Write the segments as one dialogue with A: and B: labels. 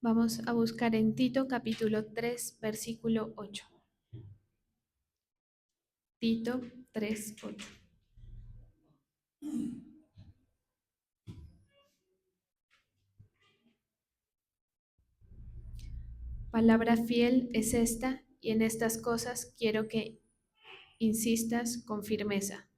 A: Vamos a buscar en Tito capítulo 3, versículo 8. Tito 3, 8. Palabra fiel es esta, y en estas cosas quiero que insistas con firmeza,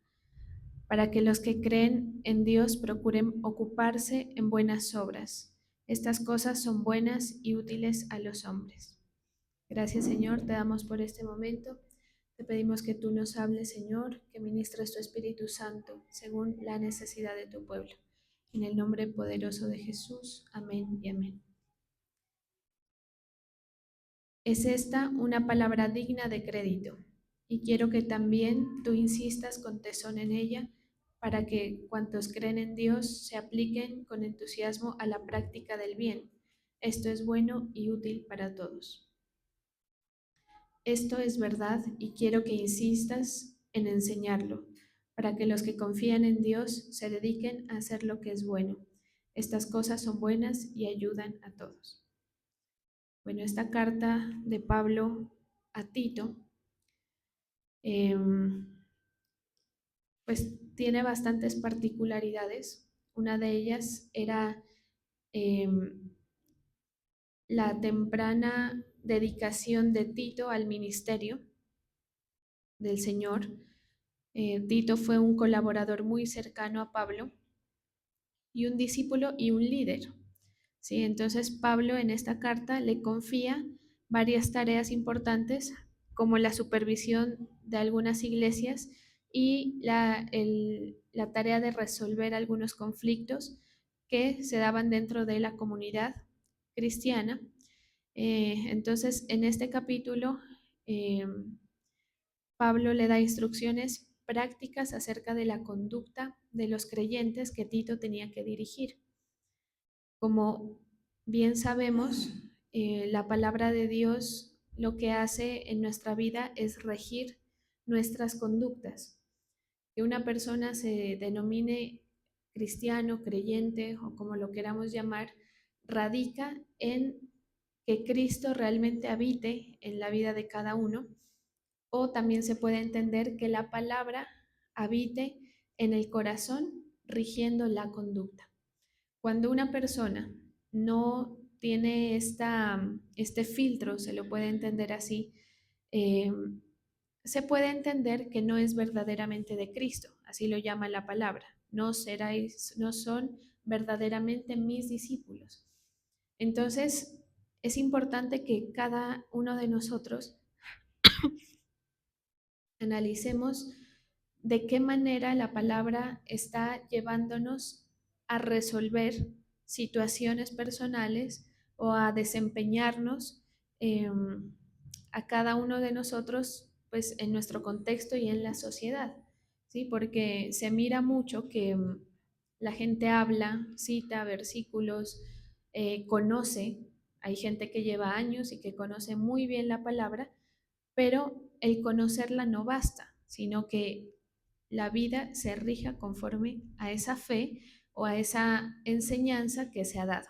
A: para que los que creen en Dios procuren ocuparse en buenas obras. Estas cosas son buenas y útiles a los hombres. Gracias, Señor, te damos por este momento. Te pedimos que tú nos hables, Señor, que ministres tu Espíritu Santo según la necesidad de tu pueblo. En el nombre poderoso de Jesús. Amén y amén. Es esta una palabra digna de crédito, y quiero que también tú insistas con tesón en ella, para que cuantos creen en Dios se apliquen con entusiasmo a la práctica del bien. Esto es bueno y útil para todos. Esto es verdad y quiero que insistas en enseñarlo, para que los que confían en Dios se dediquen a hacer lo que es bueno. Estas cosas son buenas y ayudan a todos. Bueno, esta carta de Pablo a Tito, pues tiene bastantes particularidades. Una de ellas era la temprana dedicación de Tito al ministerio del Señor. Tito fue un colaborador muy cercano a Pablo y un discípulo y un líder. ¿Sí? Entonces Pablo en esta carta le confía varias tareas importantes, como la supervisión de algunas iglesias y la tarea de resolver algunos conflictos que se daban dentro de la comunidad cristiana. Entonces, en este capítulo, Pablo le da instrucciones prácticas acerca de la conducta de los creyentes que Tito tenía que dirigir. Como bien sabemos, la palabra de Dios lo que hace en nuestra vida es regir nuestras conductas. Que una persona se denomine cristiano, creyente o como lo queramos llamar, radica en que Cristo realmente habite en la vida de cada uno, o también se puede entender que la palabra habite en el corazón rigiendo la conducta. Cuando una persona no tiene este filtro, se lo puede entender así, eh, se puede entender que no es verdaderamente de Cristo, así lo llama la palabra. No son verdaderamente mis discípulos. Entonces, es importante que cada uno de nosotros analicemos de qué manera la palabra está llevándonos a resolver situaciones personales o a desempeñarnos a cada uno de nosotros, pues en nuestro contexto y en la sociedad, ¿sí? Porque se mira mucho que la gente habla, cita versículos, conoce, hay gente que lleva años y que conoce muy bien la palabra, pero el conocerla no basta, sino que la vida se rija conforme a esa fe o a esa enseñanza que se ha dado.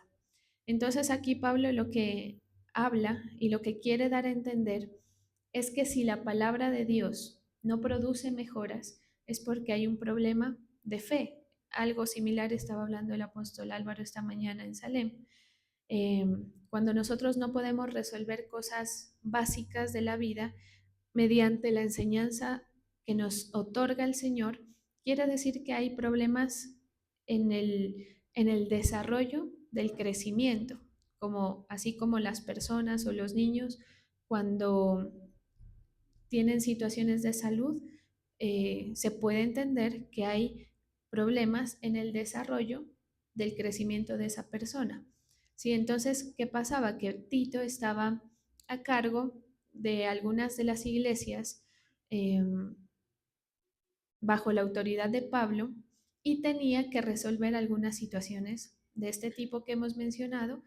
A: Entonces aquí Pablo lo que habla y lo que quiere dar a entender es que si la palabra de Dios no produce mejoras, es porque hay un problema de fe. Algo similar estaba hablando el apóstol Álvaro esta mañana en Salem. Cuando nosotros no podemos resolver cosas básicas de la vida mediante la enseñanza que nos otorga el Señor, quiere decir que hay problemas en el desarrollo del crecimiento, así como las personas o los niños cuando tienen situaciones de salud, se puede entender que hay problemas en el desarrollo del crecimiento de esa persona. ¿Sí? Entonces, ¿qué pasaba? Que Tito estaba a cargo de algunas de las iglesias eh, bajo la autoridad de Pablo, y tenía que resolver algunas situaciones de este tipo que hemos mencionado,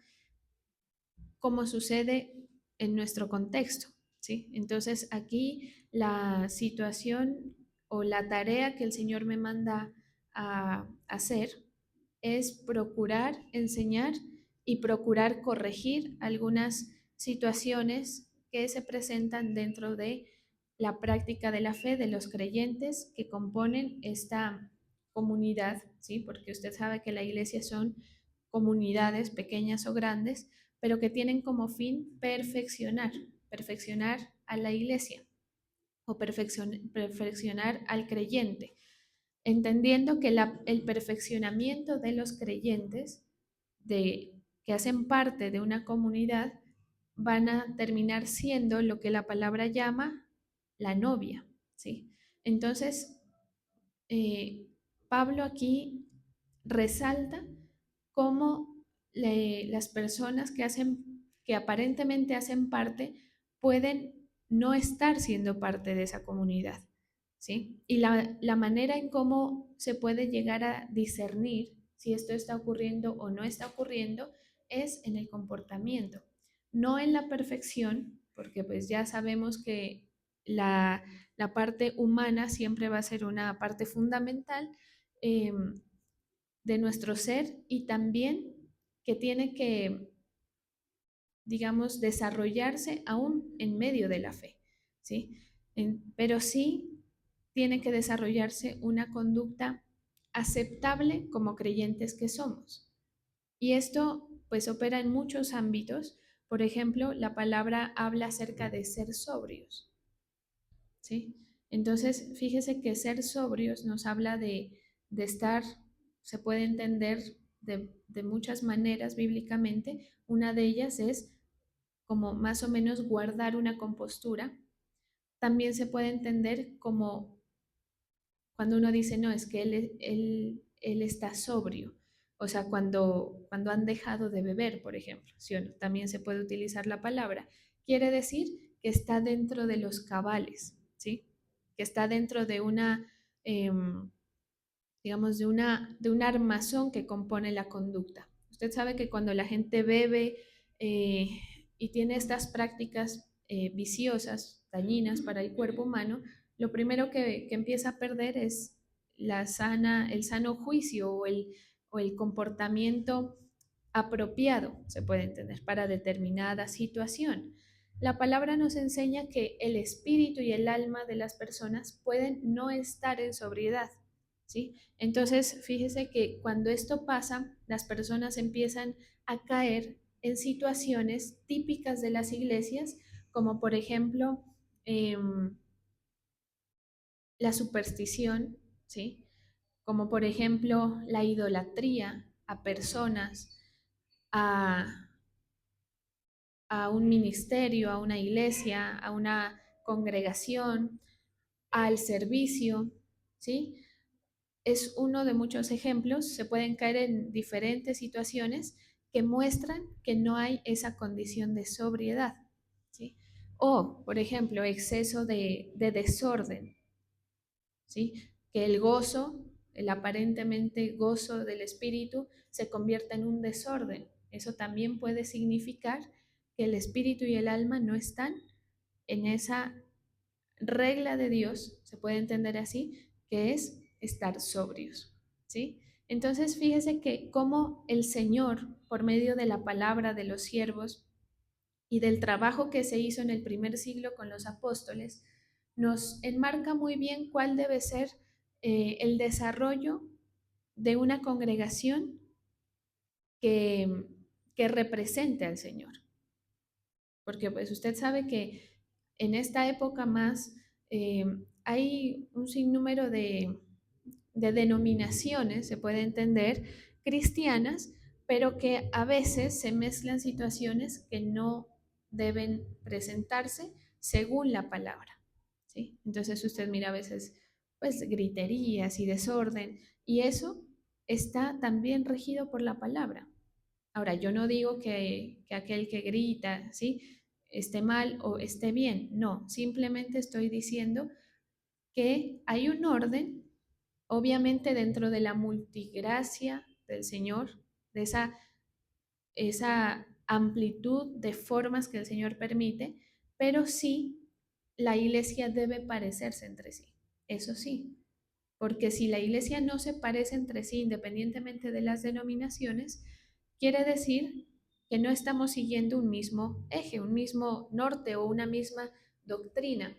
A: como sucede en nuestro contexto, ¿sí? Entonces aquí la situación o la tarea que el Señor me manda a hacer es procurar enseñar y procurar corregir algunas situaciones que se presentan dentro de la práctica de la fe de los creyentes que componen esta comunidad, ¿sí? Porque usted sabe que la iglesia son comunidades pequeñas o grandes, pero que tienen como fin perfeccionar a la iglesia o perfeccionar al creyente, entendiendo que el perfeccionamiento de los creyentes que hacen parte de una comunidad van a terminar siendo lo que la palabra llama la novia, ¿sí? Entonces, eh, Pablo aquí resalta cómo las personas que aparentemente hacen parte, pueden no estar siendo parte de esa comunidad, ¿sí? Y la manera en cómo se puede llegar a discernir si esto está ocurriendo o no está ocurriendo es en el comportamiento, no en la perfección, porque pues ya sabemos que la, la parte humana siempre va a ser una parte fundamental eh, de nuestro ser y también que tiene que, digamos, desarrollarse aún en medio de la fe, ¿sí? Pero sí tiene que desarrollarse una conducta aceptable como creyentes que somos. Y esto pues opera en muchos ámbitos. Por ejemplo, la palabra habla acerca de ser sobrios, ¿sí? Entonces, fíjese que ser sobrios nos habla de estar, se puede entender de muchas maneras bíblicamente. Una de ellas es como más o menos guardar una compostura. También se puede entender como cuando uno dice, no, es que él está sobrio. O sea, cuando han dejado de beber, por ejemplo, ¿sí o no? También se puede utilizar la palabra. Quiere decir que está dentro de los cabales, ¿sí? Que está dentro de una, eh, digamos, de un armazón que compone la conducta. Usted sabe que cuando la gente bebe eh, y tiene estas prácticas viciosas, dañinas para el cuerpo humano, lo primero que empieza a perder es el sano juicio o el comportamiento apropiado, se puede entender, para determinada situación. La palabra nos enseña que el espíritu y el alma de las personas pueden no estar en sobriedad, ¿sí? Entonces, fíjese que cuando esto pasa, las personas empiezan a caer en situaciones típicas de las iglesias, como por ejemplo eh, la superstición, ¿sí? Como por ejemplo la idolatría a personas, a, a un ministerio, a una iglesia, a una congregación, al servicio, ¿sí? Es uno de muchos ejemplos, se pueden caer en diferentes situaciones que muestran que no hay esa condición de sobriedad, ¿sí? O, por ejemplo, exceso de desorden, ¿sí? Que el gozo, el aparentemente gozo del espíritu, se convierta en un desorden. Eso también puede significar que el espíritu y el alma no están en esa regla de Dios, se puede entender así, que es estar sobrios, ¿sí? Entonces, fíjese que como el Señor, por medio de la palabra de los siervos y del trabajo que se hizo en el primer siglo con los apóstoles, nos enmarca muy bien cuál debe ser el desarrollo de una congregación que, que represente al Señor. Porque pues usted sabe que en esta época más eh, hay un sinnúmero de denominaciones, se puede entender, cristianas, pero que a veces se mezclan situaciones que no deben presentarse según la palabra, ¿sí? Entonces usted mira a veces pues griterías y desorden y eso está también regido por la palabra. Ahora, yo no digo que aquel que grita, ¿sí? Esté mal o esté bien, no, simplemente estoy diciendo que hay un orden, obviamente dentro de la multigracia del Señor, de esa amplitud de formas que el Señor permite, pero sí la iglesia debe parecerse entre sí, eso sí, porque si la iglesia no se parece entre sí independientemente de las denominaciones, quiere decir que no estamos siguiendo un mismo eje, un mismo norte o una misma doctrina.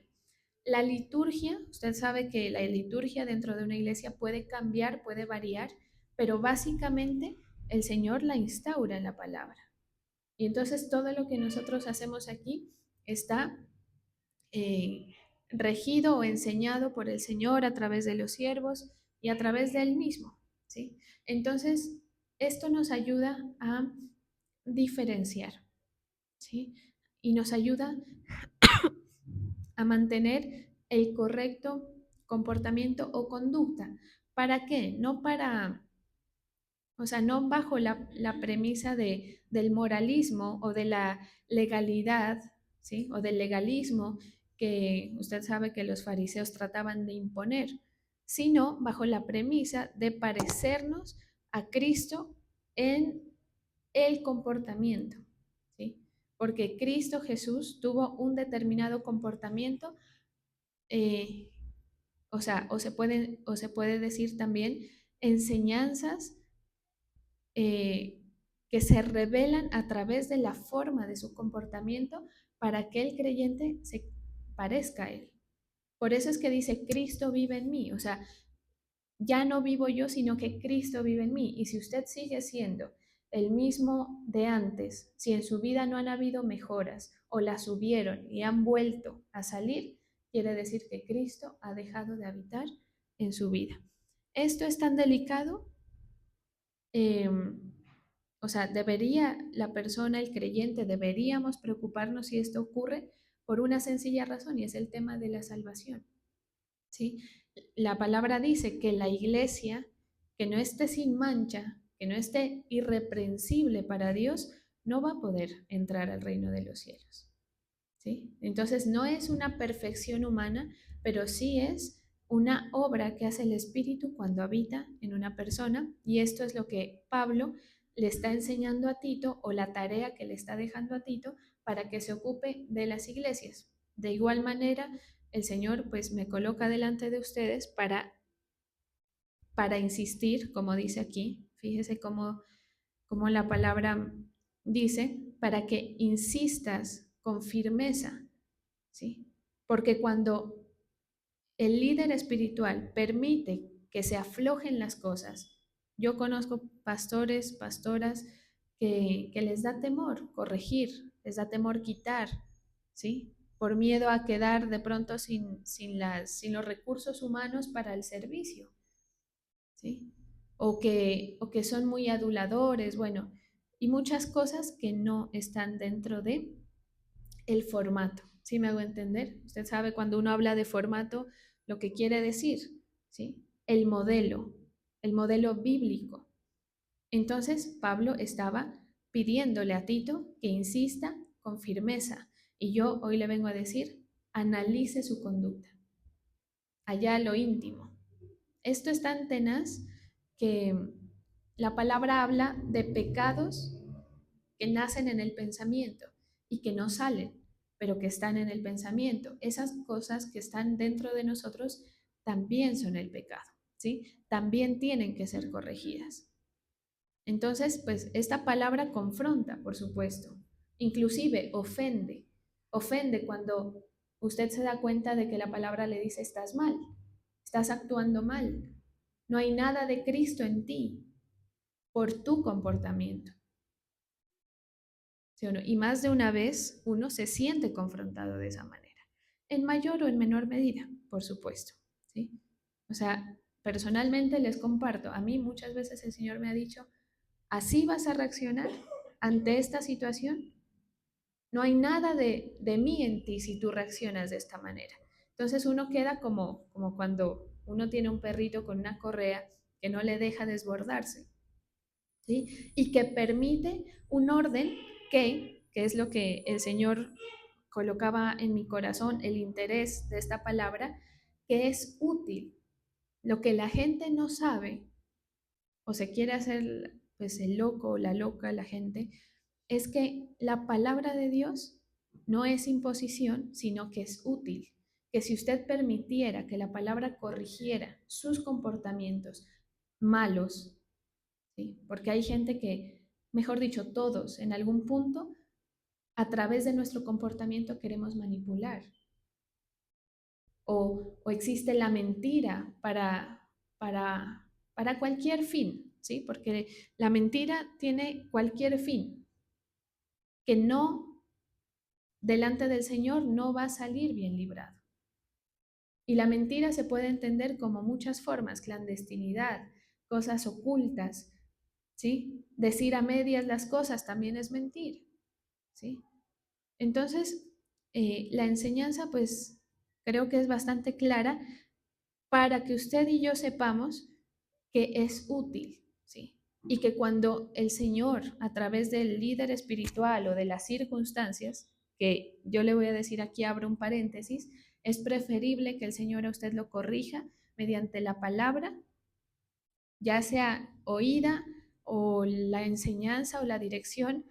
A: La liturgia, usted sabe que la liturgia dentro de una iglesia puede cambiar, puede variar, pero básicamente el Señor la instaura en la palabra. Y entonces todo lo que nosotros hacemos aquí está eh, regido o enseñado por el Señor a través de los siervos y a través de Él mismo, ¿sí? Entonces, esto nos ayuda a diferenciar, ¿sí? Y nos ayuda a mantener el correcto comportamiento o conducta. ¿Para qué? No para, o sea, no bajo la premisa del moralismo o de la legalidad, ¿sí? O del legalismo que usted sabe que los fariseos trataban de imponer, sino bajo la premisa de parecernos a Cristo en el comportamiento, ¿sí? Porque Cristo Jesús tuvo un determinado comportamiento, eh, o se puede decir también enseñanzas que se revelan a través de la forma de su comportamiento para que el creyente se parezca a él. Por eso es que dice, Cristo vive en mí, o sea, ya no vivo yo, sino que Cristo vive en mí. Y si usted sigue siendo el mismo de antes, si en su vida no han habido mejoras o las subieron y han vuelto a salir, quiere decir que Cristo ha dejado de habitar en su vida. Esto es tan delicado, eh, o sea, debería la persona, el creyente, deberíamos preocuparnos si esto ocurre por una sencilla razón y es el tema de la salvación. ¿Sí? La palabra dice que la iglesia que no esté sin mancha, que no esté irreprensible para Dios, no va a poder entrar al reino de los cielos. ¿Sí? Entonces no es una perfección humana, pero sí es una obra que hace el Espíritu cuando habita en una persona, y esto es lo que Pablo le está enseñando a Tito, o la tarea que le está dejando a Tito para que se ocupe de las iglesias. De igual manera, el Señor pues me coloca delante de ustedes para insistir, como dice aquí, fíjese cómo la palabra dice, para que insistas con firmeza, ¿sí? Porque cuando el líder espiritual permite que se aflojen las cosas, yo conozco pastores, pastoras que les da temor corregir, les da temor quitar, ¿sí? Por miedo a quedar de pronto sin los recursos humanos para el servicio, ¿sí? O que son muy aduladores, bueno, y muchas cosas que no están dentro de el formato. ¿Sí me hago entender? Usted sabe cuando uno habla de formato lo que quiere decir, ¿sí? El modelo bíblico. Entonces Pablo estaba pidiéndole a Tito que insista con firmeza. Y yo hoy le vengo a decir, analice su conducta, allá lo íntimo. Esto es tan tenaz que la palabra habla de pecados que nacen en el pensamiento y que no salen, pero que están en el pensamiento. Esas cosas que están dentro de nosotros también son el pecado, ¿sí? También tienen que ser corregidas. Entonces, pues esta palabra confronta, por supuesto, inclusive ofende. Ofende cuando usted se da cuenta de que la palabra le dice estás mal, estás actuando mal, no hay nada de Cristo en ti por tu comportamiento. ¿Sí o no? Y más de una vez uno se siente confrontado de esa manera, en mayor o en menor medida, por supuesto, ¿sí? O sea, personalmente les comparto, a mí muchas veces el Señor me ha dicho, ¿así vas a reaccionar ante esta situación? No hay nada de mí en ti si tú reaccionas de esta manera. Entonces uno queda como cuando uno tiene un perrito con una correa que no le deja desbordarse, ¿sí? Y que permite un orden que es lo que el Señor colocaba en mi corazón, el interés de esta palabra, que es útil. Lo que la gente no sabe o se quiere hacer pues el loco o la loca, la gente, es que la palabra de Dios no es imposición, sino que es útil. Que si usted permitiera que la palabra corrigiera sus comportamientos malos, ¿sí? Porque hay gente que mejor dicho, todos en algún punto, a través de nuestro comportamiento queremos manipular. O existe la mentira para cualquier fin, ¿sí? Porque la mentira tiene cualquier fin que no, delante del Señor, no va a salir bien librado. Y la mentira se puede entender como muchas formas: clandestinidad, cosas ocultas, ¿sí? Decir a medias las cosas también es mentir, ¿sí? Entonces, la enseñanza, pues, creo que es bastante clara para que usted y yo sepamos que es útil, ¿sí? Y que cuando el Señor, a través del líder espiritual o de las circunstancias, que yo le voy a decir aquí, abro un paréntesis, es preferible que el Señor a usted lo corrija mediante la palabra, ya sea oída o la enseñanza o la dirección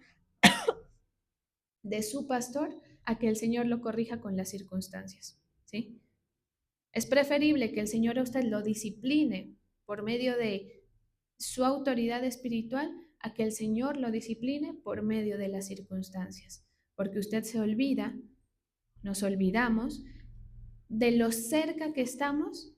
A: de su pastor, a que el Señor lo corrija con las circunstancias, ¿sí? Es preferible que el Señor a usted lo discipline por medio de su autoridad espiritual a que el Señor lo discipline por medio de las circunstancias, porque usted se olvida, nos olvidamos de lo cerca que estamos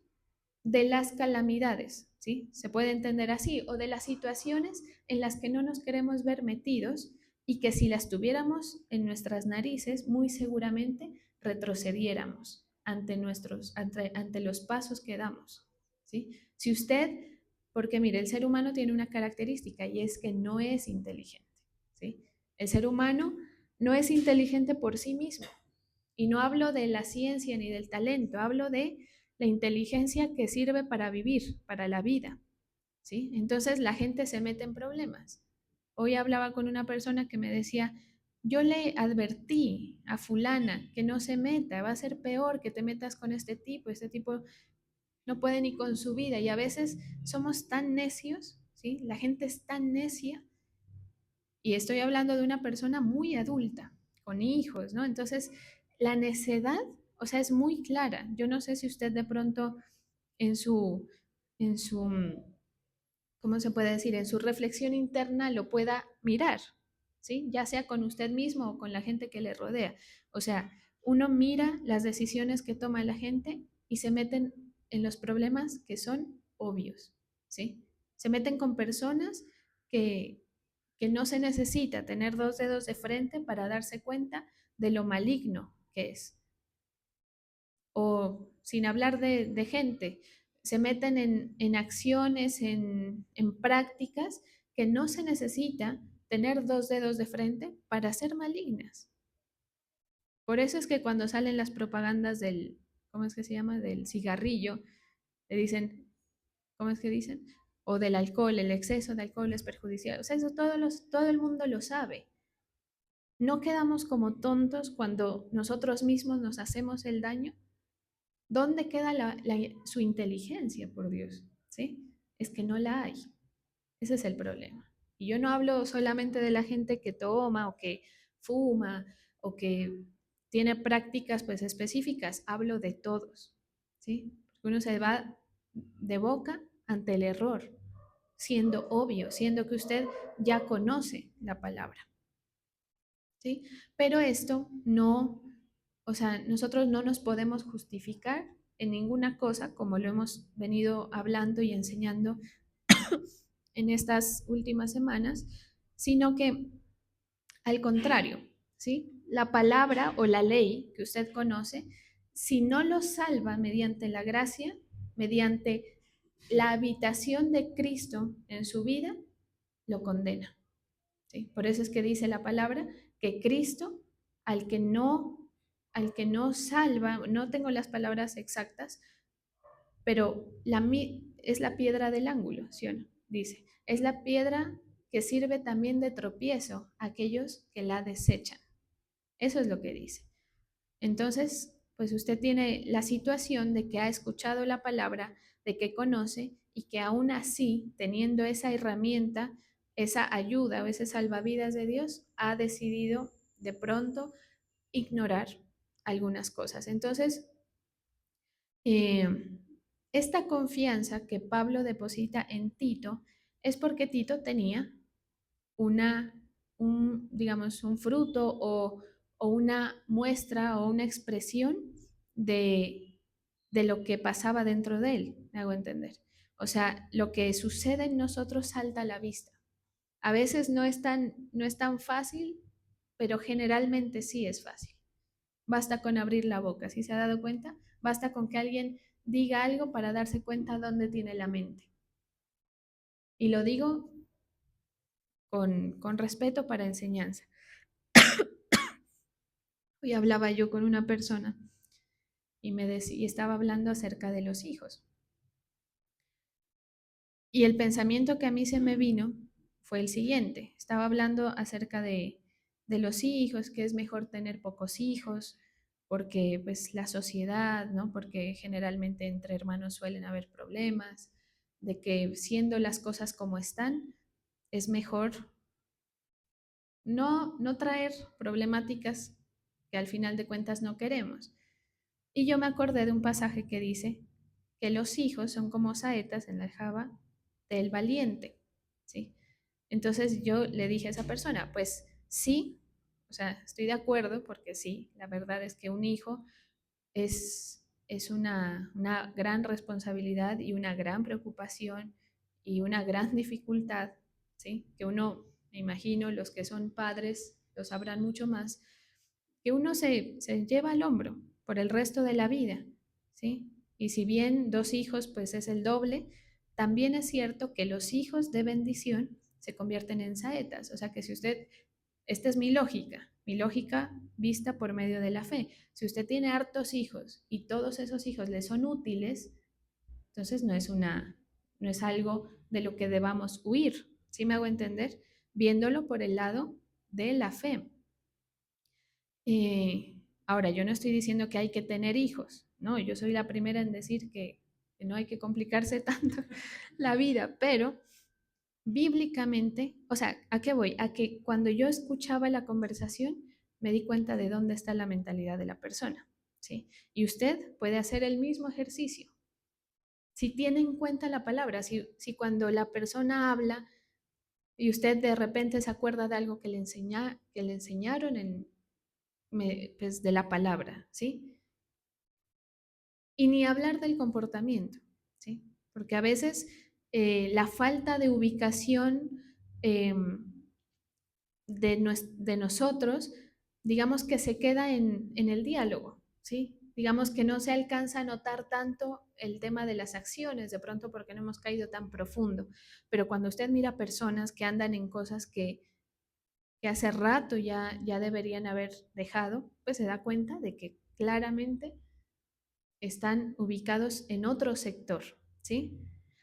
A: de las calamidades, ¿sí? Se puede entender así, o de las situaciones en las que no nos queremos ver metidos y que si las tuviéramos en nuestras narices, muy seguramente retrocediéramos ante los pasos que damos, ¿sí? Si usted, porque mire, el ser humano tiene una característica y es que no es inteligente, ¿sí? El ser humano no es inteligente por sí mismo. Y no hablo de la ciencia ni del talento, hablo de la inteligencia que sirve para vivir, para la vida, ¿sí? Entonces la gente se mete en problemas. Hoy hablaba con una persona que me decía, yo le advertí a fulana que no se meta, va a ser peor que te metas con este tipo no puede ni con su vida. Y a veces somos tan necios, ¿sí? La gente es tan necia, y estoy hablando de una persona muy adulta, con hijos, ¿no? Entonces, la necedad, o sea, es muy clara. Yo no sé si usted de pronto en su, ¿cómo se puede decir? En su reflexión interna lo pueda mirar, ¿sí? Ya sea con usted mismo o con la gente que le rodea. O sea, uno mira las decisiones que toma la gente y se meten en los problemas que son obvios, ¿sí? Se meten con personas que, que no se necesita tener dos dedos de frente para darse cuenta de lo maligno que es. O sin hablar de gente, se meten en acciones, en prácticas que no se necesita tener dos dedos de frente para ser malignas. Por eso es que cuando salen las propagandas del, ¿cómo es que se llama? Del cigarrillo, le dicen, ¿cómo es que dicen? O del alcohol, el exceso de alcohol es perjudicial. O sea, eso todo el mundo lo sabe. No quedamos como tontos cuando nosotros mismos nos hacemos el daño. ¿Dónde queda su inteligencia, por Dios? ¿Sí? Es que no la hay. Ese es el problema. Y yo no hablo solamente de la gente que toma o que fuma o que tiene prácticas pues específicas, hablo de todos, ¿sí? Porque uno se va de boca ante el error, siendo obvio, siendo que usted ya conoce la palabra, ¿sí? Pero esto no, o sea, nosotros no nos podemos justificar en ninguna cosa, como lo hemos venido hablando y enseñando en estas últimas semanas, sino que al contrario, ¿sí? La palabra o la ley que usted conoce, si no lo salva mediante la gracia, mediante la habitación de Cristo en su vida, lo condena, ¿sí? Por eso es que dice la palabra que Cristo, al que no, al que no salva, no tengo las palabras exactas, pero es la piedra del ángulo, ¿sí o no? Dice, es la piedra que sirve también de tropiezo a aquellos que la desechan. Eso es lo que dice. Entonces, pues usted tiene la situación de que ha escuchado la palabra, de que conoce y que aún así, teniendo esa herramienta, esa ayuda o ese salvavidas de Dios, ha decidido de pronto ignorar algunas cosas. Entonces, eh, esta confianza que Pablo deposita en Tito es porque Tito tenía una, digamos, un fruto o una muestra o una expresión de lo que pasaba dentro de él, me hago entender. O sea, lo que sucede en nosotros salta a la vista. A veces no es tan fácil, pero generalmente sí es fácil. Basta con abrir la boca, ¿sí se ha dado cuenta? Basta con que alguien diga algo para darse cuenta dónde tiene la mente. Y lo digo con respeto para enseñanza. Hoy hablaba yo con una persona y estaba hablando acerca de los hijos. Y el pensamiento que a mí se me vino fue el siguiente. Estaba hablando acerca de los hijos, que es mejor tener pocos hijos, porque pues la sociedad, ¿no? Porque generalmente entre hermanos suelen haber problemas, de que siendo las cosas como están, es mejor no traer problemáticas que al final de cuentas no queremos. Y yo me acordé de un pasaje que dice que los hijos son como saetas en la java del valiente, ¿sí? Entonces yo le dije a esa persona, pues sí, o sea, estoy de acuerdo porque sí, la verdad es que un hijo es una gran responsabilidad y una gran preocupación y una gran dificultad, ¿sí? Que uno, me imagino, los que son padres lo sabrán mucho más, que uno se lleva al hombro por el resto de la vida, ¿sí? Y si bien dos hijos, pues es el doble, también es cierto que los hijos de bendición se convierten en saetas. O sea que si usted, esta es mi lógica vista por medio de la fe. Si usted tiene hartos hijos y todos esos hijos le son útiles, entonces no es algo de lo que debamos huir. ¿Sí me hago entender? Viéndolo por el lado de la fe. Ahora, yo no estoy diciendo que hay que tener hijos, ¿no? Yo soy la primera en decir que no hay que complicarse tanto la vida, pero bíblicamente, o sea, ¿a qué voy? A que cuando yo escuchaba la conversación, me di cuenta de dónde está la mentalidad de la persona, ¿sí? Y usted puede hacer el mismo ejercicio. Si tiene en cuenta la palabra, si cuando la persona habla y usted de repente se acuerda de algo que le enseñaron pues, de la palabra, ¿sí? Y ni hablar del comportamiento, ¿sí? Porque a veces la falta de ubicación eh, de nosotros, digamos que se queda en el diálogo, ¿sí? Digamos que no se alcanza a notar tanto el tema de las acciones, de pronto porque no hemos caído tan profundo, pero cuando usted mira personas que andan en cosas que hace rato ya deberían haber dejado, pues se da cuenta de que claramente están ubicados en otro sector, ¿sí?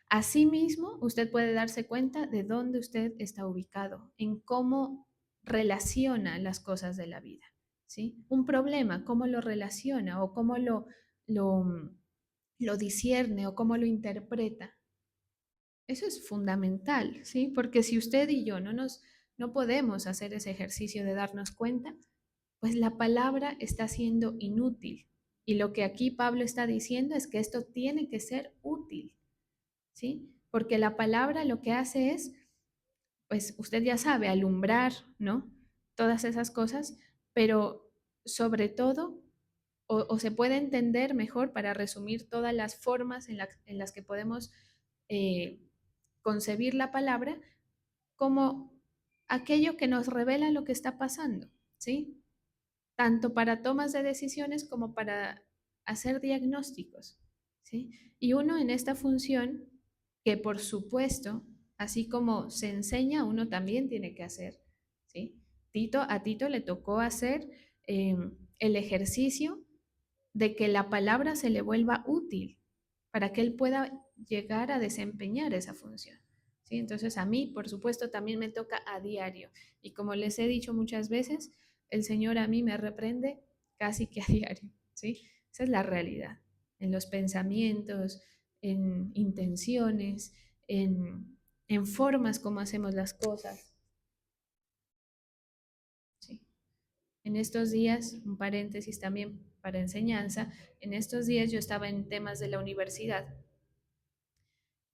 A: Asimismo, usted puede darse cuenta de dónde usted está ubicado, en cómo relaciona las cosas de la vida, ¿sí? Un problema, cómo lo relaciona o cómo lo, lo discierne o cómo lo interpreta. Eso es fundamental, ¿sí? Porque si usted y yo no podemos hacer ese ejercicio de darnos cuenta, pues la palabra está siendo inútil. Y lo que aquí Pablo está diciendo es que esto tiene que ser útil, ¿sí? Porque la palabra lo que hace es, pues usted ya sabe, alumbrar, ¿no? Todas esas cosas, pero sobre todo, o se puede entender mejor para resumir todas las formas en las que podemos eh, concebir la palabra como aquello que nos revela lo que está pasando, ¿sí? Tanto para tomas de decisiones como para hacer diagnósticos, ¿sí? Y uno en esta función, que por supuesto, así como se enseña, uno también tiene que hacer, ¿sí? A Tito le tocó hacer el ejercicio de que la palabra se le vuelva útil para que él pueda llegar a desempeñar esa función. ¿Sí? Entonces a mí, por supuesto, también me toca a diario. Y como les he dicho muchas veces, el Señor a mí me reprende casi que a diario. ¿Sí? Esa es la realidad. En los pensamientos, en intenciones, en formas como hacemos las cosas. ¿Sí? En estos días, un paréntesis también para enseñanza, en estos días yo estaba en temas de la universidad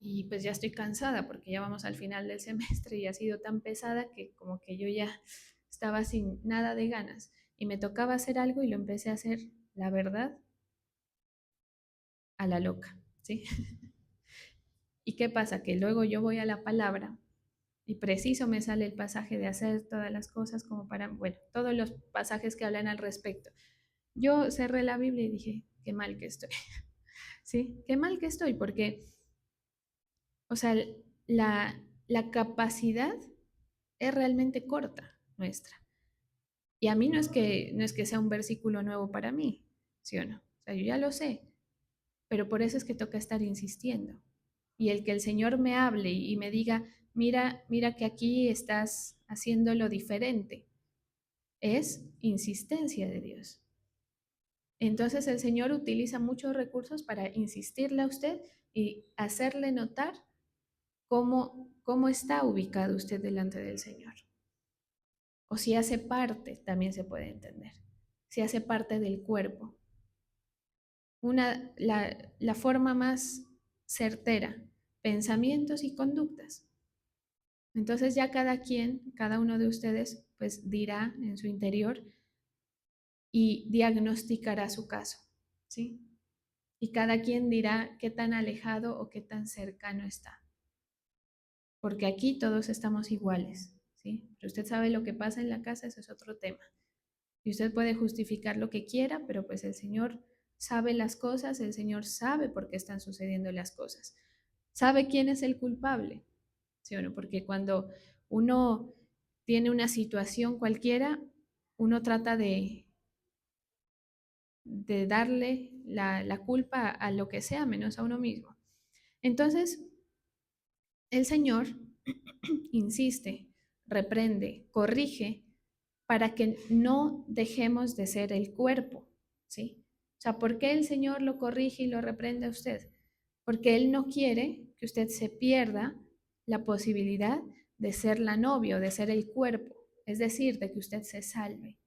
A: y pues ya estoy cansada porque ya vamos al final del semestre y ha sido tan pesada que como que yo ya estaba sin nada de ganas y me tocaba hacer algo y lo empecé a hacer, la verdad, a la loca, ¿sí? ¿Y qué pasa? Que luego yo voy a la palabra y preciso me sale el pasaje de hacer todas las cosas como para, bueno, todos los pasajes que hablan al respecto. Yo cerré la Biblia y dije, qué mal que estoy, ¿sí? Qué mal que estoy porque, o sea, la capacidad es realmente corta nuestra. Y a mí no es que sea un versículo nuevo para mí, ¿sí o no? O sea, yo ya lo sé, pero por eso es que toca estar insistiendo. Y el que el Señor me hable y me diga, mira, mira que aquí estás haciéndolo diferente, es insistencia de Dios. Entonces el Señor utiliza muchos recursos para insistirle a usted y hacerle notar cómo está ubicado usted delante del Señor. O si hace parte, también se puede entender. Si hace parte del cuerpo. La forma más certera, pensamientos y conductas. Entonces ya cada quien, cada uno de ustedes, pues dirá en su interior y diagnosticará su caso, ¿sí? Y cada quien dirá qué tan alejado o qué tan cercano está. Porque aquí todos estamos iguales, ¿sí? Pero usted sabe lo que pasa en la casa, eso es otro tema. Y usted puede justificar lo que quiera, pero pues el Señor sabe las cosas, el Señor sabe por qué están sucediendo las cosas. Sabe quién es el culpable, ¿sí o no? Porque cuando uno tiene una situación cualquiera, uno trata de darle la culpa a lo que sea, menos a uno mismo. Entonces, el Señor insiste, reprende, corrige para que no dejemos de ser el cuerpo, ¿sí? O sea, ¿por qué el Señor lo corrige y lo reprende a usted? Porque Él no quiere que usted se pierda la posibilidad de ser la novia o de ser el cuerpo, es decir, de que usted se salve,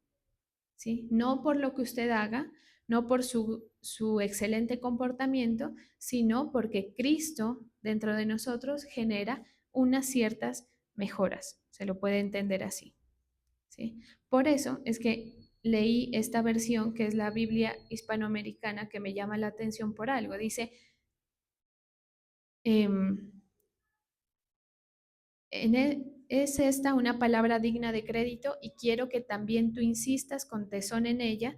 A: ¿sí? No por lo que usted haga, no por su excelente comportamiento, sino porque Cristo dentro de nosotros genera unas ciertas mejoras, se lo puede entender así, ¿sí? Por eso es que leí esta versión que es la Biblia hispanoamericana que me llama la atención por algo. Dice, es esta una palabra digna de crédito y quiero que también tú insistas con tesón en ella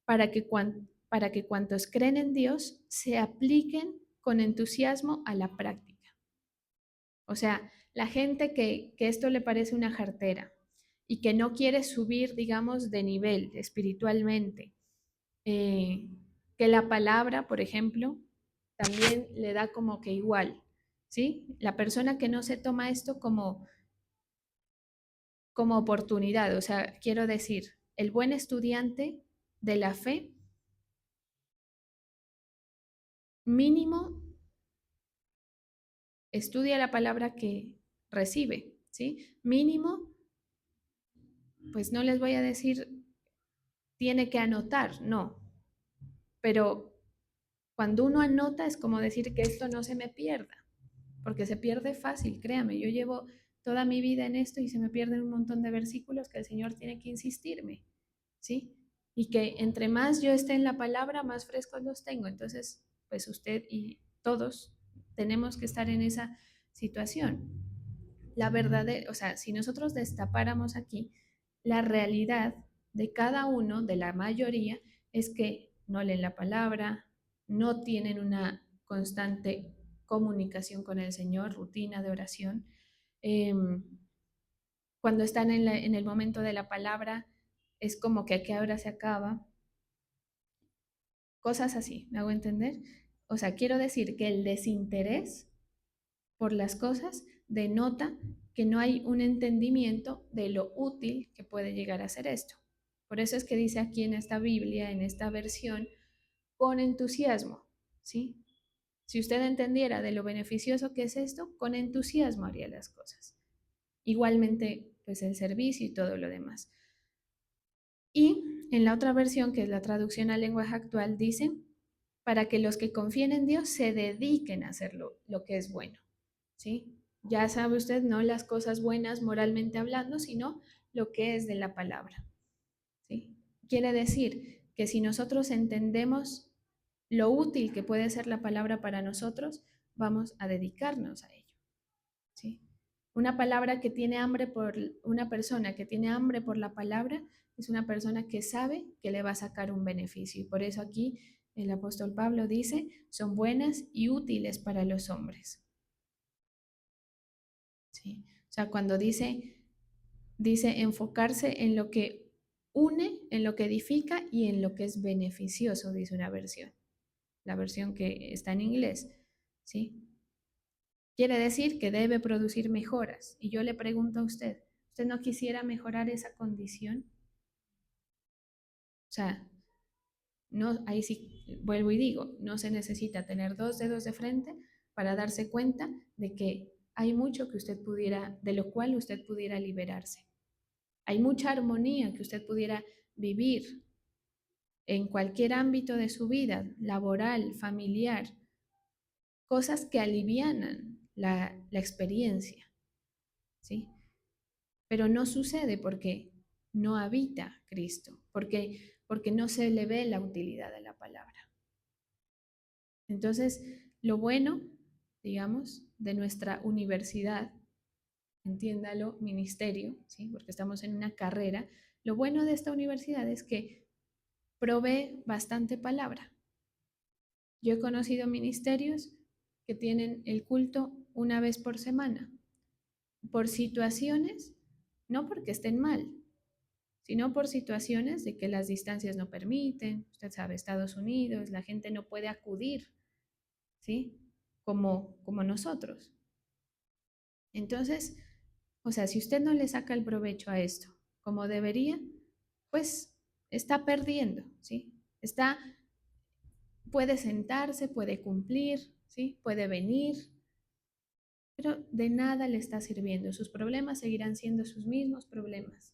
A: para que cuantos creen en Dios se apliquen con entusiasmo a la práctica. O sea, la gente que esto le parece una jartera y que no quiere subir, digamos, de nivel espiritualmente, eh, que la palabra, por ejemplo, también le da como que igual, ¿sí? La persona que no se toma esto como oportunidad, o sea, quiero decir, el buen estudiante de la fe, mínimo estudia la palabra que recibe, ¿sí? Mínimo, pues no les voy a decir tiene que anotar, no, pero cuando uno anota es como decir que esto no se me pierda, porque se pierde fácil, créame, yo llevo toda mi vida en esto y se me pierden un montón de versículos que el Señor tiene que insistirme, ¿sí? Y que entre más yo esté en la palabra, más frescos los tengo. Entonces, pues usted y todos tenemos que estar en esa situación. La verdad, o sea, si nosotros destapáramos aquí, la realidad de cada uno, de la mayoría, es que no leen la palabra, no tienen una constante comunicación con el Señor, rutina de oración. Eh, Cuando están en el momento de la palabra, es como que a qué hora se acaba, cosas así, ¿me hago entender? O sea, quiero decir que el desinterés por las cosas denota que no hay un entendimiento de lo útil que puede llegar a ser esto. Por eso es que dice aquí en esta Biblia, en esta versión, con entusiasmo, ¿sí? Si usted entendiera de lo beneficioso que es esto, con entusiasmo haría las cosas. Igualmente, pues el servicio y todo lo demás. Y en la otra versión, que es la traducción al lenguaje actual, dice, para que los que confíen en Dios se dediquen a hacer lo que es bueno, ¿sí? Ya sabe usted, no las cosas buenas moralmente hablando, sino lo que es de la palabra, ¿sí? Quiere decir que si nosotros entendemos lo útil que puede ser la palabra para nosotros, vamos a dedicarnos a ello, ¿sí? Una palabra que tiene hambre por una persona que tiene hambre por la palabra es una persona que sabe que le va a sacar un beneficio. Y por eso aquí el apóstol Pablo dice, son buenas y útiles para los hombres. ¿Sí? O sea, cuando dice enfocarse en lo que une, en lo que edifica y en lo que es beneficioso, dice una versión, la versión que está en inglés, ¿sí? Quiere decir que debe producir mejoras. Y yo le pregunto a usted, ¿usted no quisiera mejorar esa condición? O sea, no, ahí sí, vuelvo y digo, no se necesita tener dos dedos de frente para darse cuenta de que hay mucho que usted pudiera, de lo cual usted pudiera liberarse. Hay mucha armonía que usted pudiera vivir en cualquier ámbito de su vida, laboral, familiar, cosas que alivianan la experiencia, ¿sí? Pero no sucede porque no habita Cristo, porque no se le ve la utilidad de la palabra. Entonces, lo bueno, digamos, de nuestra universidad, entiéndalo, ministerio, ¿sí? Porque estamos en una carrera, lo bueno de esta universidad es que provee bastante palabra. Yo he conocido ministerios que tienen el culto una vez por semana, por situaciones, no porque estén mal, sino por situaciones de que las distancias no permiten, usted sabe, Estados Unidos, la gente no puede acudir, ¿sí? Como nosotros. Entonces, o sea, si usted no le saca el provecho a esto como debería, pues está perdiendo, ¿sí? Puede sentarse, puede cumplir, ¿sí? Puede venir, pero de nada le está sirviendo. Sus problemas seguirán siendo sus mismos problemas.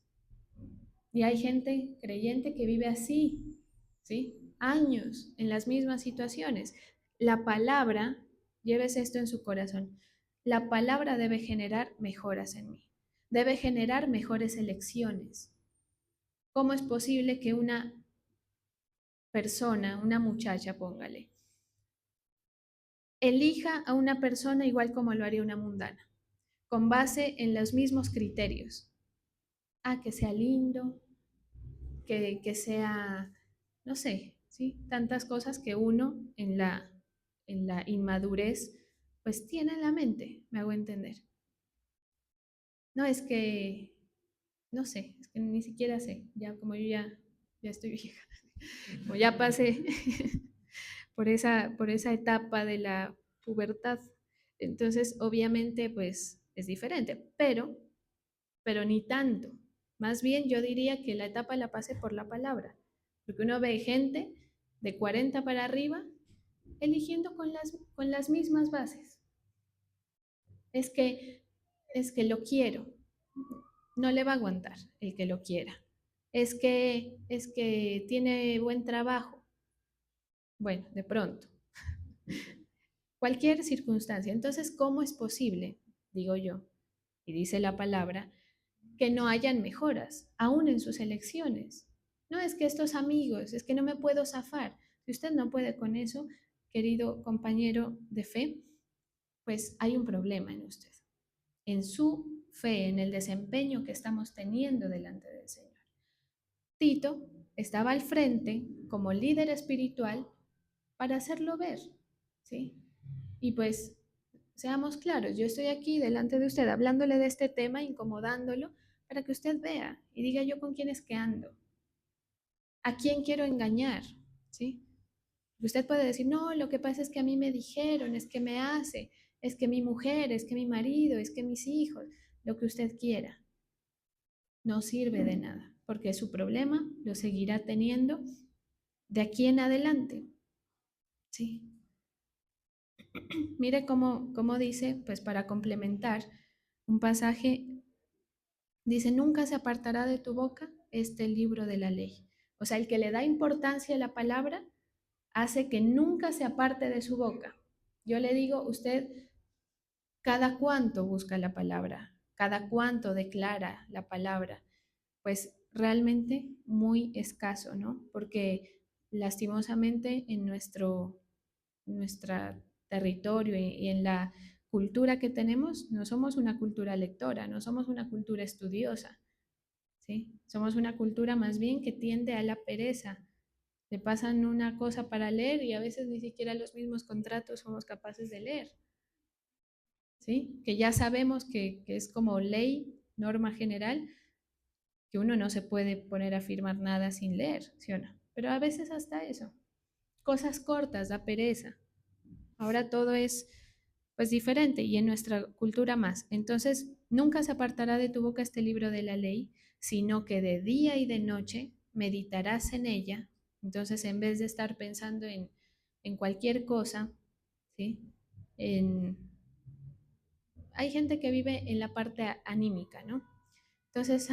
A: Y hay gente creyente que vive así, ¿sí? Años en las mismas situaciones. La palabra, llévese esto en su corazón, la palabra debe generar mejoras en mí, debe generar mejores elecciones. ¿Cómo es posible que una persona, una muchacha, póngale, elija a una persona igual como lo haría una mundana, con base en los mismos criterios? Ah, que sea lindo, que sea, no sé, ¿sí? Tantas cosas que uno en la inmadurez pues tiene en la mente, me hago entender. No es que, no sé, es que ni siquiera sé, ya como yo ya estoy vieja, como ya pasé por esa etapa de la pubertad, entonces obviamente pues es diferente, pero ni tanto. Más bien yo diría que la etapa la pasé por la palabra, porque uno ve gente de 40 para arriba eligiendo con las mismas bases. Es que, es que lo quiero, no le va a aguantar el que lo quiera. Es que tiene buen trabajo. Bueno, de pronto, cualquier circunstancia. Entonces, ¿cómo es posible, digo yo, y dice la palabra, que no hayan mejoras, aún en sus elecciones? No es que estos amigos, es que no me puedo zafar. Si usted no puede con eso, querido compañero de fe, pues hay un problema en usted, en su fe, en el desempeño que estamos teniendo delante del Señor. Tito estaba al frente como líder espiritual para hacerlo ver, ¿sí? Y pues, seamos claros, yo estoy aquí delante de usted hablándole de este tema, incomodándolo, para que usted vea y diga yo con quién es que ando, a quién quiero engañar, ¿sí? Usted puede decir, no, lo que pasa es que a mí me dijeron, es que me hace, es que mi mujer, es que mi marido, es que mis hijos, lo que usted quiera, no sirve de nada, porque su problema lo seguirá teniendo de aquí en adelante, ¿sí? Mire cómo dice, pues para complementar un pasaje, dice, nunca se apartará de tu boca este libro de la ley. O sea, el que le da importancia a la palabra, hace que nunca se aparte de su boca. Yo le digo, usted, ¿cada cuánto busca la palabra? ¿Cada cuánto declara la palabra? Pues realmente muy escaso, ¿no? Porque lastimosamente en nuestro territorio y en la cultura que tenemos, no somos una cultura lectora, no somos una cultura estudiosa, ¿sí? Somos una cultura más bien que tiende a la pereza. Le pasan una cosa para leer y a veces ni siquiera los mismos contratos somos capaces de leer, ¿sí? Que ya sabemos que es como ley, norma general, que uno no se puede poner a firmar nada sin leer, ¿sí o no? Pero a veces hasta eso. Cosas cortas, da pereza. Ahora todo es pues diferente y en nuestra cultura más. Entonces, nunca se apartará de tu boca este libro de la ley, sino que de día y de noche meditarás en ella. Entonces, en vez de estar pensando en cualquier cosa, ¿sí? En, hay gente que vive en la parte anímica, ¿no? Entonces,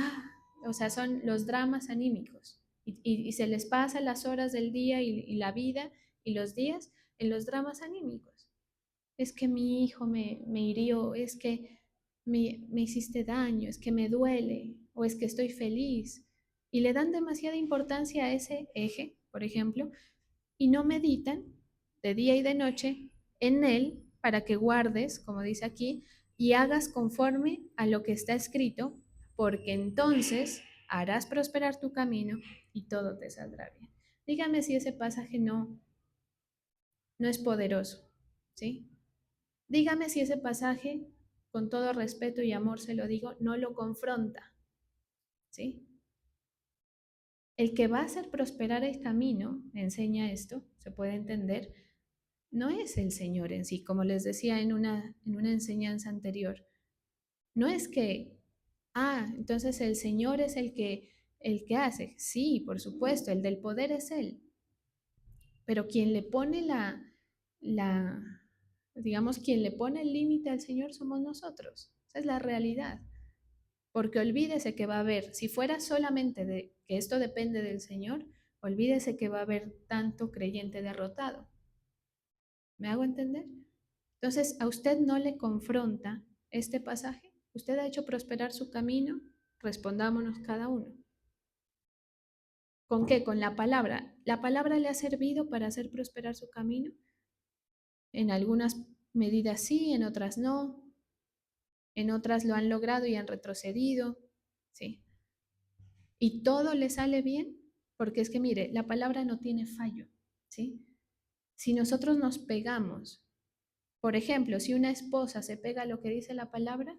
A: o sea, son los dramas anímicos y se les pasa las horas del día y la vida y los días en los dramas anímicos. Es que mi hijo me hirió, es que me hiciste daño, es que me duele o es que estoy feliz. Y le dan demasiada importancia a ese eje, por ejemplo, y no meditan de día y de noche en él para que guardes, como dice aquí, y hagas conforme a lo que está escrito, porque entonces harás prosperar tu camino y todo te saldrá bien. Dígame si ese pasaje no es poderoso, ¿sí? Dígame si ese pasaje, con todo respeto y amor se lo digo, no lo confronta, ¿sí? El que va a hacer prosperar el camino, enseña esto, se puede entender, no es el Señor en sí, como les decía en una enseñanza anterior. No es que, entonces el Señor es el que hace. Sí, por supuesto, el del poder es Él. Pero quien le pone la, digamos, quien le pone el límite al Señor somos nosotros. Esa es la realidad. Porque olvídese que va a haber, si fuera solamente de que esto depende del Señor, olvídese que va a haber tanto creyente derrotado. ¿Me hago entender? Entonces, ¿a usted no le confronta este pasaje? ¿Usted ha hecho prosperar su camino? Respondámonos cada uno. ¿Con qué? Con la palabra. ¿La palabra le ha servido para hacer prosperar su camino? En algunas medidas sí, en otras no. En otras lo han logrado y han retrocedido. Sí. ¿Y todo le sale bien? Porque es que, mire, la palabra no tiene fallo. ¿Sí? Si nosotros nos pegamos, por ejemplo, si una esposa se pega a lo que dice la palabra,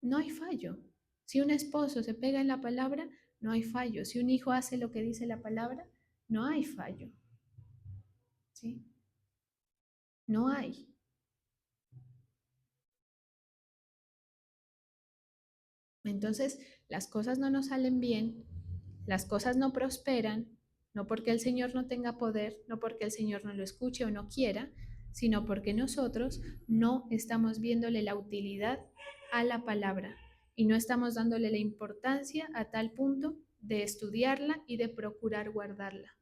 A: no hay fallo. Si un esposo se pega en la palabra, no hay fallo. Si un hijo hace lo que dice la palabra, no hay fallo. ¿Sí? No hay. Entonces, las cosas no nos salen bien, las cosas no prosperan, no porque el Señor no tenga poder, no porque el Señor no lo escuche o no quiera, sino porque nosotros no estamos viéndole la utilidad a la palabra y no estamos dándole la importancia a tal punto de estudiarla y de procurar guardarla.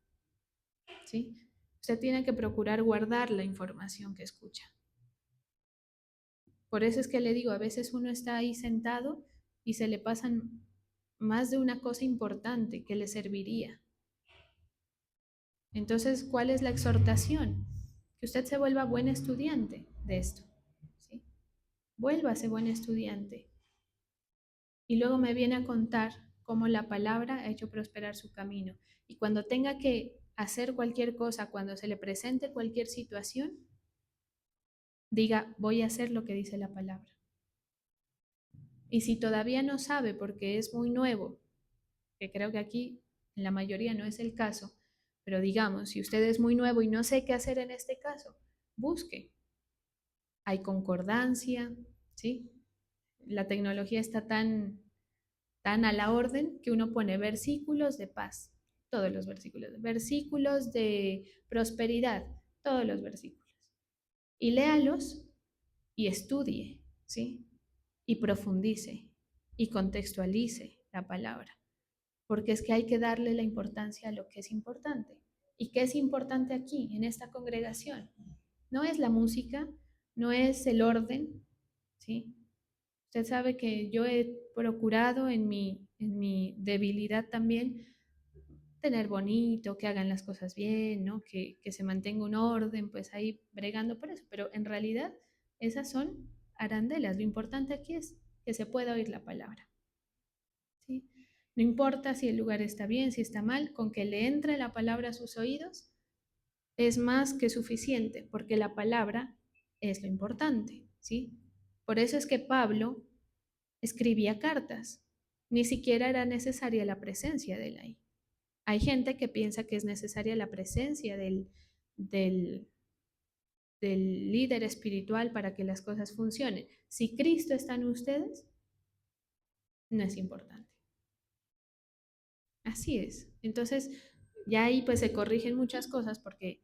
A: ¿Sí? Usted tiene que procurar guardar la información que escucha. Por eso es que le digo, a veces uno está ahí sentado y se le pasan más de una cosa importante que le serviría. Entonces, ¿cuál es la exhortación? Que usted se vuelva buen estudiante de esto. ¿Sí? Vuélvase buen estudiante. Y luego me viene a contar cómo la palabra ha hecho prosperar su camino. Y cuando tenga que hacer cualquier cosa, cuando se le presente cualquier situación, diga, voy a hacer lo que dice la palabra. Y si todavía no sabe porque es muy nuevo, que creo que aquí en la mayoría no es el caso, pero digamos, si usted es muy nuevo y no sé qué hacer en este caso, busque. Hay concordancia, ¿sí? La tecnología está tan a la orden que uno pone versículos de paz, todos los versículos de prosperidad, todos los versículos. Y léalos y estudie, ¿sí? Y profundice y contextualice la palabra, porque es que hay que darle la importancia a lo que es importante. ¿Y qué es importante aquí, en esta congregación? No es la música, no es el orden, ¿sí? Usted sabe que yo he procurado en mi debilidad también tener bonito, que hagan las cosas bien, ¿no? Que se mantenga un orden, pues ahí bregando por eso. Pero en realidad esas son arandelas. Lo importante aquí es que se pueda oír la palabra, ¿sí? No importa si el lugar está bien, si está mal, con que le entre la palabra a sus oídos es más que suficiente, porque la palabra es lo importante, ¿sí? Por eso es que Pablo escribía cartas. Ni siquiera era necesaria la presencia de él ahí. Hay gente que piensa que es necesaria la presencia del, del líder espiritual para que las cosas funcionen. Si Cristo está en ustedes, no es importante. Así es. Entonces, ya ahí pues se corrigen muchas cosas porque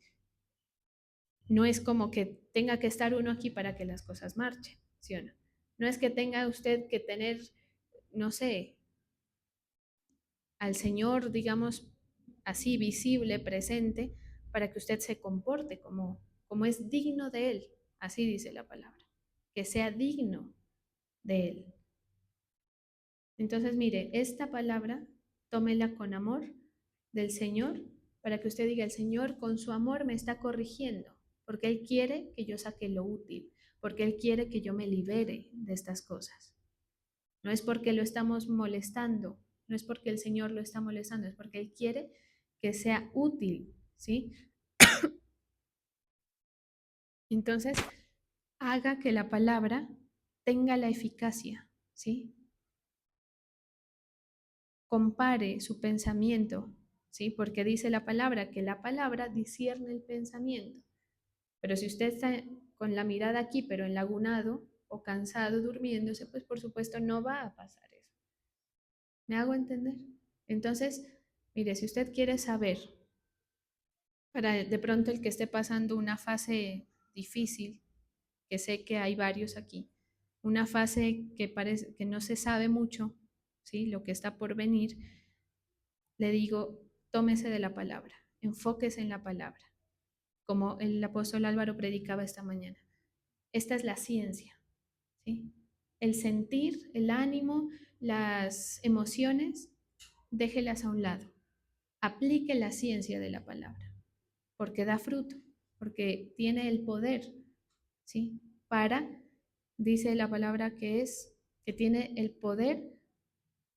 A: no es como que tenga que estar uno aquí para que las cosas marchen, ¿sí o no? No es que tenga usted que tener, no sé, al Señor, digamos, así visible, presente, para que usted se comporte como es digno de Él. Así dice la palabra, que sea digno de Él. Entonces, mire, esta palabra, tómela con amor del Señor, para que usted diga, el Señor con su amor me está corrigiendo, porque Él quiere que yo saque lo útil, porque Él quiere que yo me libere de estas cosas. No es porque lo estamos molestando, no es porque el Señor lo está molestando, es porque Él quiere que sea útil, ¿sí? Entonces, haga que la palabra tenga la eficacia, ¿sí? Compare su pensamiento, ¿sí? Porque dice la palabra que la palabra discierne el pensamiento. Pero si usted está con la mirada aquí, pero enlagunado o cansado, durmiéndose, pues por supuesto no va a pasar eso. ¿Me hago entender? Entonces, mire, si usted quiere saber, para de pronto el que esté pasando una fase difícil, que sé que hay varios aquí, una fase que parece que no se sabe mucho, ¿sí? Lo que está por venir, le digo, tómese de la palabra, enfóquese en la palabra, como el apóstol Álvaro predicaba esta mañana. Esta es la ciencia, ¿sí? El sentir, el ánimo, las emociones, déjelas a un lado. Aplique la ciencia de la palabra, porque da fruto, porque tiene el poder, ¿sí? Para, dice la palabra que tiene el poder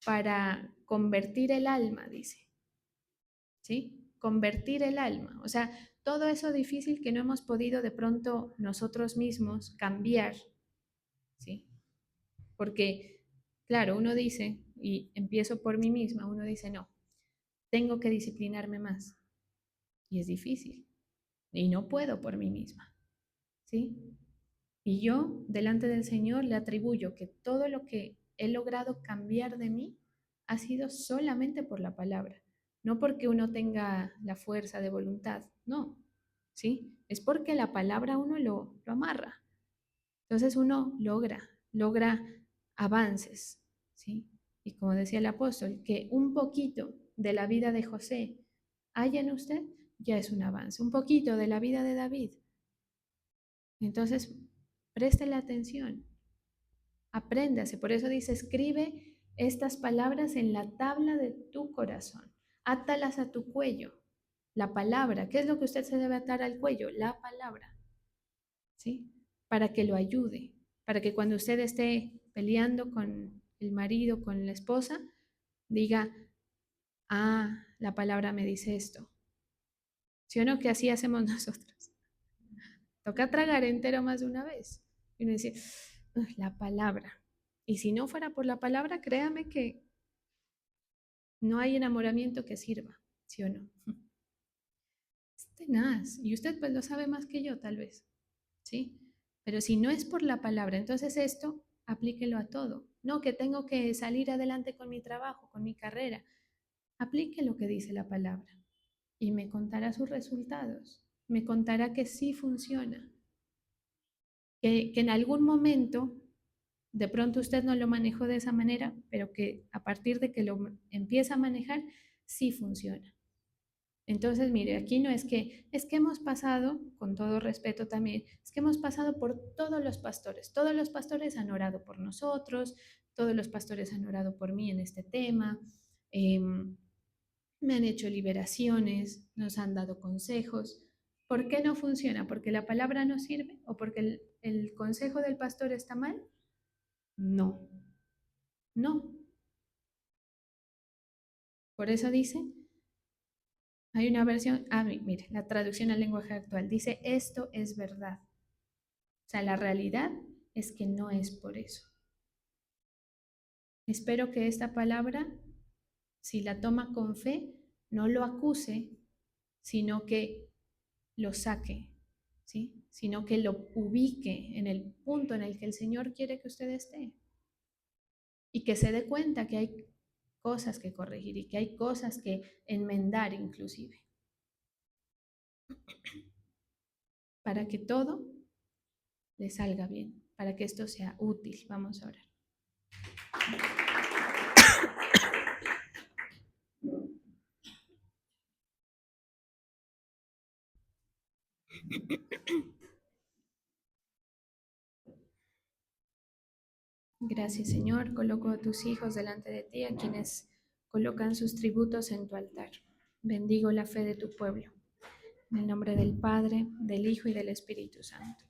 A: para convertir el alma, dice, ¿sí? Convertir el alma. O sea, todo eso difícil que no hemos podido de pronto nosotros mismos cambiar, ¿sí? Porque, claro, uno dice, y empiezo por mí misma, uno dice, no, tengo que disciplinarme más. Y es difícil. Y no puedo por mí misma, ¿sí? Y yo, delante del Señor, le atribuyo que todo lo que he logrado cambiar de mí ha sido solamente por la palabra. No porque uno tenga la fuerza de voluntad, no, ¿sí? Es porque la palabra uno lo amarra. Entonces uno logra avances, ¿sí? Y como decía el apóstol, que un poquito de la vida de José haya en usted, ya es un avance. Un poquito de la vida de David. Entonces, préstele atención, apréndase. Por eso dice, escribe estas palabras en la tabla de tu corazón. Átalas a tu cuello. La palabra, ¿qué es lo que usted se debe atar al cuello? La palabra, ¿sí? Para que lo ayude, para que cuando usted esté peleando con el marido, con la esposa, diga, ah, la palabra me dice esto. ¿Sí o no? Que así hacemos nosotros. Toca tragar entero más de una vez. Y uno dice, la palabra. Y si no fuera por la palabra, créame que no hay enamoramiento que sirva, ¿sí o no? Es tenaz. Y usted pues lo sabe más que yo, tal vez, ¿sí? Pero si no es por la palabra, entonces esto aplíquelo a todo. No, que tengo que salir adelante con mi trabajo, con mi carrera. Aplique lo que dice la palabra y me contará sus resultados. Me contará que sí funciona. Que en algún momento de pronto usted no lo manejó de esa manera, pero que a partir de que lo empieza a manejar, sí funciona. Entonces, mire, aquí no es que hemos pasado, con todo respeto también, es que hemos pasado por todos los pastores han orado por nosotros, todos los pastores han orado por mí en este tema, me han hecho liberaciones, nos han dado consejos. ¿Por qué no funciona? ¿Porque la palabra no sirve? ¿O porque el consejo del pastor está mal? No, no. Por eso dice, hay una versión, mire, la traducción al lenguaje actual dice, esto es verdad. O sea, la realidad es que no es por eso. Espero que esta palabra, si la toma con fe, no lo acuse, sino que lo saque, ¿sí? Sino que lo ubique en el punto en el que el Señor quiere que usted esté. Y que se dé cuenta que hay cosas que corregir y que hay cosas que enmendar inclusive. Para que todo le salga bien, para que esto sea útil. Vamos a orar. Gracias, Señor. Coloco a tus hijos delante de ti, a quienes colocan sus tributos en tu altar. Bendigo la fe de tu pueblo. En el nombre del Padre, del Hijo y del Espíritu Santo.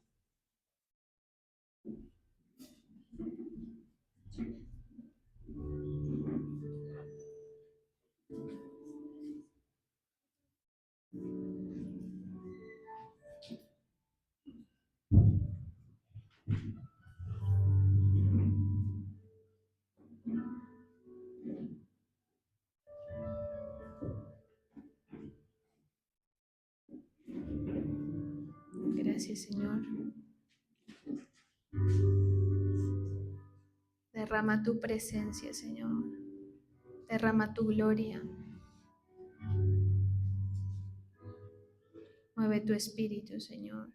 A: Gracias, Señor. Derrama tu presencia, Señor. Derrama tu gloria. Mueve tu espíritu, Señor.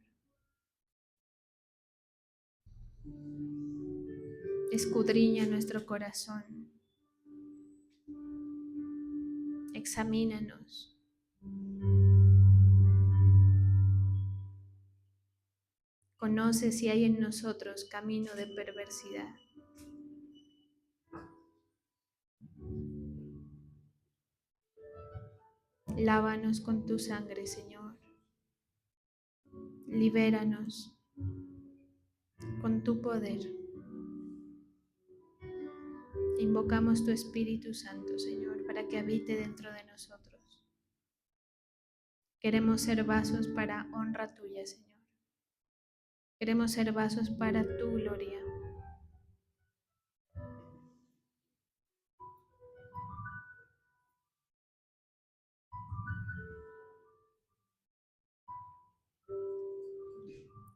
A: Escudriña nuestro corazón. Examínanos. Conoce si hay en nosotros camino de perversidad. Lávanos con tu sangre, Señor. Libéranos con tu poder. Invocamos tu Espíritu Santo, Señor, para que habite dentro de nosotros. Queremos ser vasos para honra tuya, Señor. Queremos ser vasos para tu gloria.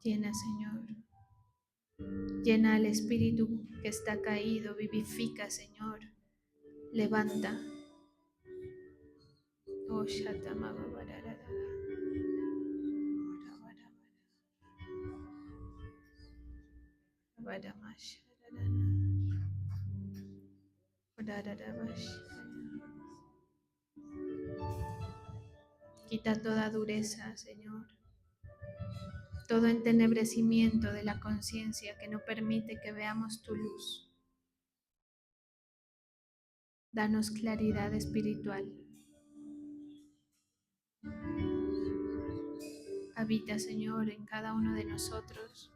A: Llena, Señor. Llena al espíritu que está caído. Vivifica, Señor. Levanta. Oh, quita toda dureza, Señor. Todo entenebrecimiento de la conciencia que no permite que veamos tu luz. Danos claridad espiritual. Habita, Señor, en cada uno de nosotros.